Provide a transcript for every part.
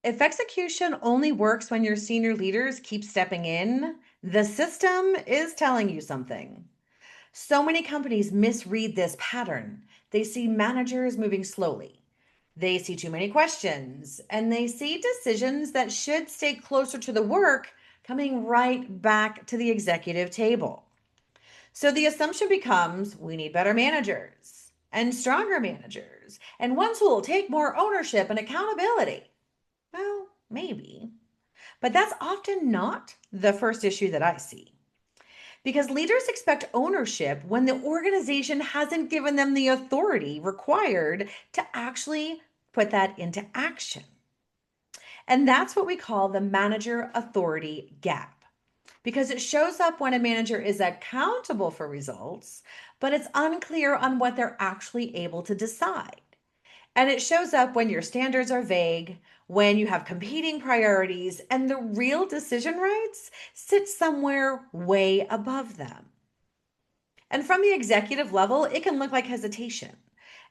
If execution only works when your senior leaders keep stepping in, the system is telling you something. So many companies misread this pattern. They see managers moving slowly. They see too many questions, and they see decisions that should stay closer to the work coming right back to the executive table. So the assumption becomes we need better managers and stronger managers and ones who will take more ownership and accountability. Well, maybe. But that's often not the first issue that I see. Because leaders expect ownership when the organization hasn't given them the authority required to actually put that into action. And that's what we call the manager authority gap. Because it shows up when a manager is accountable for results, but it's unclear on what they're actually able to decide. And it shows up when your standards are vague, when you have competing priorities, and the real decision rights sit somewhere way above them. And from the executive level, it can look like hesitation.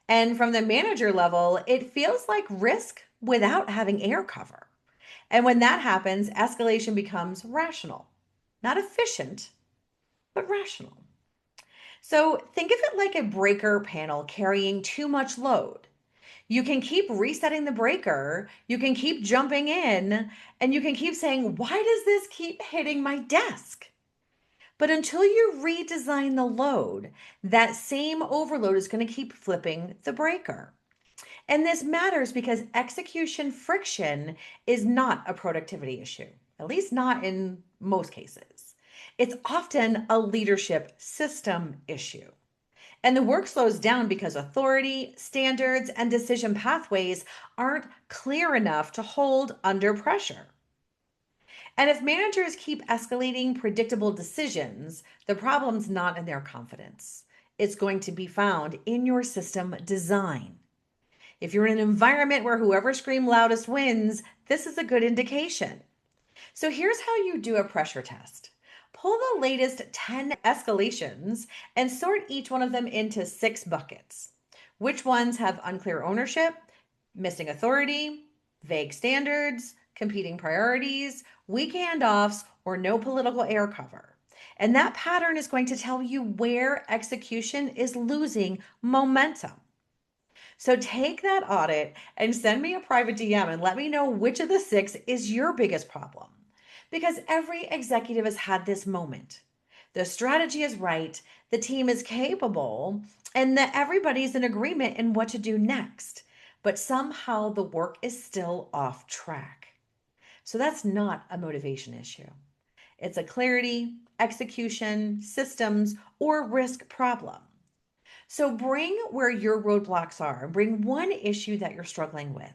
And from the manager level, it feels like risk without having air cover. And when that happens, escalation becomes rational, not efficient, but rational. So think of it like a breaker panel carrying too much load. You can keep resetting the breaker, you can keep jumping in, and you can keep saying, why does this keep hitting my desk? But until you redesign the load, that same overload is going to keep flipping the breaker. And this matters because execution friction is not a productivity issue, at least not in most cases. It's often a leadership system issue. And the work slows down because authority, standards, and decision pathways aren't clear enough to hold under pressure. And if managers keep escalating predictable decisions, the problem's not in their confidence. It's going to be found in your system design. If you're in an environment where whoever screams loudest wins, this is a good indication. So here's how you do a pressure test. Pull the latest 10 escalations and sort each one of them into 6 buckets. Which ones have unclear ownership, missing authority, vague standards, competing priorities, weak handoffs, or no political air cover? And that pattern is going to tell you where execution is losing momentum. So take that audit and send me a private DM and let me know which of the 6 is your biggest problem. Because every executive has had this moment. The strategy is right, the team is capable, and that everybody's in agreement in what to do next. But somehow the work is still off track. So that's not a motivation issue. It's a clarity, execution, systems, or risk problem. So bring where your roadblocks are. Bring one issue that you're struggling with.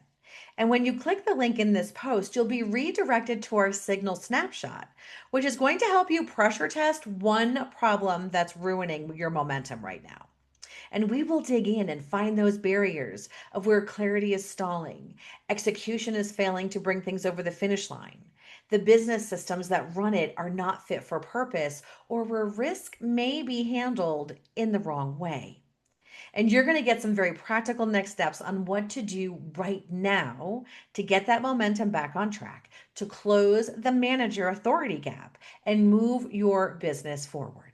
And when you click the link in this post, you'll be redirected to our signal snapshot, which is going to help you pressure test one problem that's ruining your momentum right now. And we will dig in and find those barriers of where clarity is stalling, execution is failing to bring things over the finish line. The business systems that run it are not fit for purpose, or where risk may be handled in the wrong way. And you're going to get some very practical next steps on what to do right now to get that momentum back on track, to close the manager authority gap and move your business forward.